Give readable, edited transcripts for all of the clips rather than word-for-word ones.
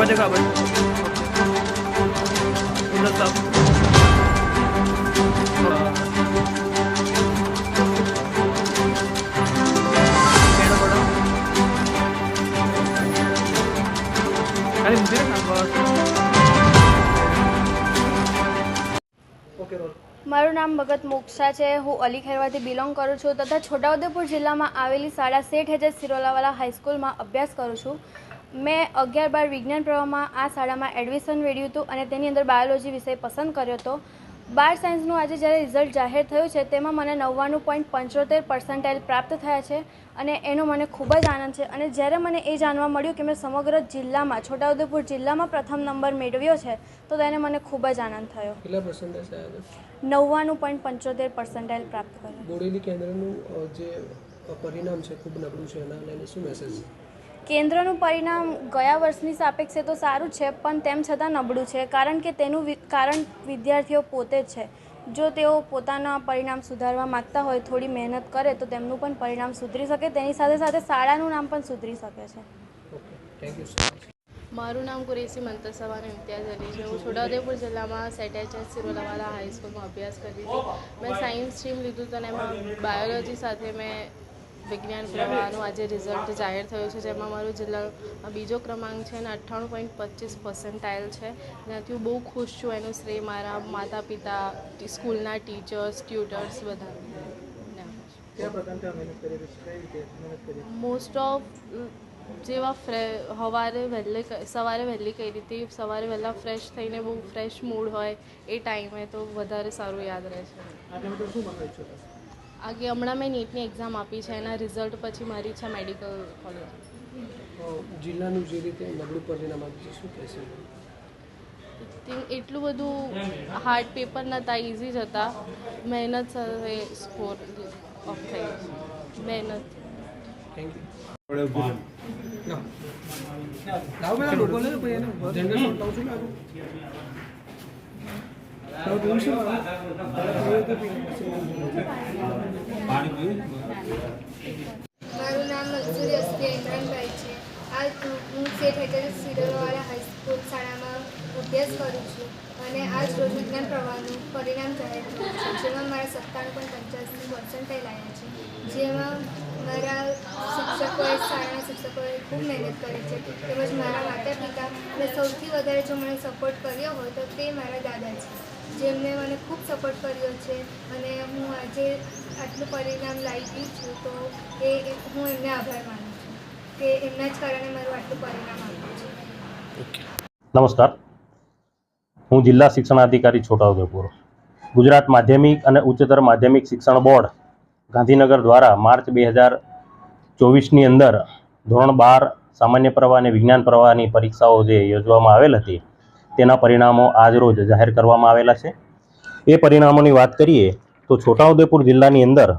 देखा भाई મારું નામ ભગત મોક્ષા છે। હું અલી ખેરવાથી બિલોંગ કરું છું તથા છોટાઉદેપુર જિલ્લામાં આવેલી શાળા શેઠ હેજત સિરોલાવાલા હાઈસ્કૂલમાં અભ્યાસ કરું છું। મેં 11-12 વિજ્ઞાન પ્રવાહમાં આ શાળામાં એડમિશન મેળવ્યું હતું અને તેની અંદર બાયોલોજી વિષય પસંદ કર્યો હતો। 12 સાયન્સનું આજે જ્યારે રિઝલ્ટ જાહેર થયું છે તેમાં મને 99.75% પ્રાપ્ત થયા છે અને એનો મને ખૂબ જ આનંદ છે। અને જ્યારે મને એ જાણવા મળ્યું કે મેં સમગ્ર જિલ્લામાં છોટાઉદેપુર જિલ્લામાં પ્રથમ નંબર મેળવ્યો છે તો તેને મને ખૂબ જ આનંદ થયો। કેટલા પર્સન્ટેજ આવ્યા? 99.75% પ્રાપ્ત કર્યો। બોડેલી કેન્દ્રનું જે પરિણામ છે ખૂબ નબળું છે, એના લઈને શું મેસેજ? કેન્દ્રનું પરિણામ ગયા વર્ષની સાપેક્ષે તો સારું છે પણ તેમ છતાં નબળું છે કારણ કે તેનું કારણ વિદ્યાર્થીઓ પોતે જ છે। જો તેઓ પોતાના પરિણામ સુધારવા માગતા હોય, થોડી મહેનત કરે તો તેમનું પણ પરિણામ સુધરી શકે, તેની સાથે સાથે શાળાનું નામ પણ સુધરી શકે છે। Okay, thank you so much. મારું નામ કુરેશી મંતસવાન ઇમ્તિયાઝ અલી છે। હું છોટાઉદેપુર જિલ્લામાં શેઠ હેજત સિરોલાવાલા હાઈસ્કૂલમાં અભ્યાસ કરતી હતી। મેં સાયન્સ સ્ટ્રીમ લીધું હતું અને એમાં બાયોલોજી સાથે મેં વિજ્ઞાન પ્રવાહનું આજે રિઝલ્ટ જાહેર થયું છે, જેમાં મારો જિલ્લામાં બીજો ક્રમાંક છે અને 98.25% છે। એનાથી હું બહુ ખુશ છું। એનું શ્રેય મારા માતા પિતા, સ્કૂલના ટીચર્સ, ટ્યુટર્સ બધા। મોસ્ટ ઓફ જેવા સવારે વહેલી કઈ રીતે સવારે વહેલા ફ્રેશ થઈને બહુ ફ્રેશ મૂડ હોય એ ટાઈમે તો વધારે સારું યાદ રહે છે। આગે હમણાં મેં નીટની એક્ઝામ આપી છે, એના રિઝલ્ટ પછી મારી ઈચ્છા મેડિકલ કોલેજ। જિલ્લાનું જે રીતે નબળું પરિણામ આવ્યું છે, શું કહેશે? એટલું બધું હાર્ડ પેપર નહોતા, ઇઝી જ હતા। મહેનત સાથે સ્કોર ઓફ થઈ મહેનત। Thank you. મારું નામ મકસૂરી અસ્ફિયા ઇમરાનભાઈ છે। આ હું શેઠ હેજત સિરોલાવાલા હાઈસ્કૂલ શાળામાં અભ્યાસ કરું છું અને આજ રોજ વિજ્ઞાન પ્રવાહનું પરિણામ જાહેર થયું છે, જેમાં મારા 97.85% આવ્યા છે, જેમાં મારા શિક્ષકોએ, શાળાના શિક્ષકોએ ખૂબ મહેનત કરી છે, તેમજ મારા માતા પિતા અને સૌથી વધારે જો મને સપોર્ટ કર્યો હોય તો તે મારા દાદા છે, જેમને મને ખૂબ સપોર્ટ કર્યો છે અને હું આજે આટલું પરિણામ લાવી છું તો હું એમને આભાર માનું છું કે એમના જ કારણે મારું આટલું પરિણામ આવ્યું છે। નમસ્કાર, હું જિલ્લા શિક્ષણાધિકારી છોટાઉદેપુર। ગુજરાત માધ્યમિક અને ઉચ્ચતર માધ્યમિક શિક્ષણ બોર્ડ ગાંધીનગર દ્વારા માર્ચ 2024ની અંદર ધોરણ 12 સામાન્ય પ્રવાહ અને વિજ્ઞાન પ્રવાહની પરીક્ષાઓ જે યોજવામાં આવેલ હતી તેના પરિણામો આજરોજ જાહેર કરવામાં આવેલા છે। એ પરિણામોની વાત કરીએ તો છોટાઉદેપુર જિલ્લાની અંદર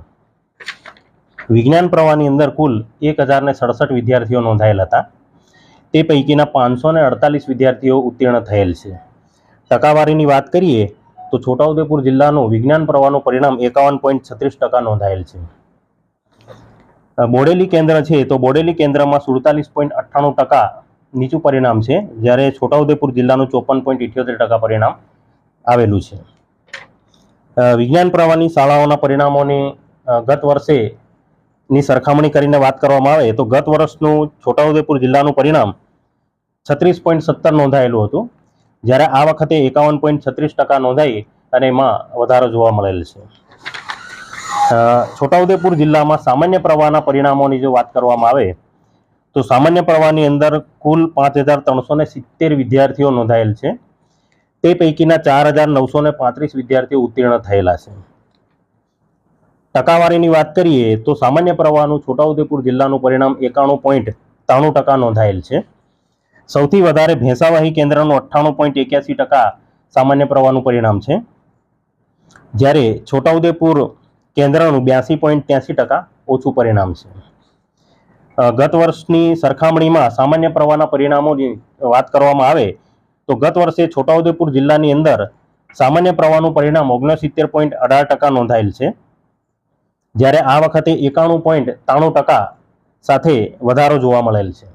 વિજ્ઞાન પ્રવાહની અંદર કુલ 1067 વિદ્યાર્થીઓ નોંધાયેલ હતા। તે પૈકીના 548 વિદ્યાર્થીઓ ઉત્તીર્ણ થયેલ છે। ટકાવારીની વાત કરીએ તો છોટાઉદેપુર જિલ્લાનું વિજ્ઞાન પ્રવાહનું પરિણામ 51.36% નોંધાયેલ છે। બોડેલી કેન્દ્ર છે તો બોડેલી કેન્દ્રમાં 47.98% નીચું પરિણામ છે, જ્યારે છોટાઉદેપુર જિલ્લાનું 54.78% પરિણામ આવેલું છે। વિજ્ઞાન પ્રવાહની શાળાઓના પરિણામોની ગત વર્ષેની સરખામણી કરીને વાત કરવામાં આવે તો ગત વર્ષનું છોટાઉદેપુર જિલ્લાનું પરિણામ 36.70 નોંધાયેલું હતું, જ્યારે આ વખતે 51.36% નોંધાઈ અને એમાં વધારો જોવા મળેલ છે। છોટાઉદેપુર જિલ્લામાં સામાન્ય પ્રવાહના પરિણામોની જો વાત કરવામાં આવે તો સામાન્ય પ્રવાહની અંદર કુલ 5370 વિદ્યાર્થીઓ નોંધાયેલ છે। તે પૈકીના 4935 વિદ્યાર્થીઓ ઉત્તીર્ણ થયેલા છે। ટકાવારીની વાત કરીએ તો સામાન્ય પ્રવાહનું છોટાઉદેપુર જિલ્લાનું પરિણામ 91.93% નોંધાયેલ છે। સૌથી વધારે ભેંસાવાહી કેન્દ્રનું 98.81% સામાન્ય પ્રવાહનું પરિણામ છે, જ્યારે છોટાઉદેપુર કેન્દ્રનું 82.83% ઓછું પરિણામ છે। ગત વર્ષની સરખામણીમાં સામાન્ય પ્રવાહના પરિણામોની વાત કરવામાં આવે તો ગત વર્ષે છોટાઉદેપુર જિલ્લાની અંદર સામાન્ય પ્રવાહનું પરિણામ 69.18% નોંધાયેલ છે, જ્યારે આ વખતે 91.93% સાથે વધારો જોવા મળેલ છે।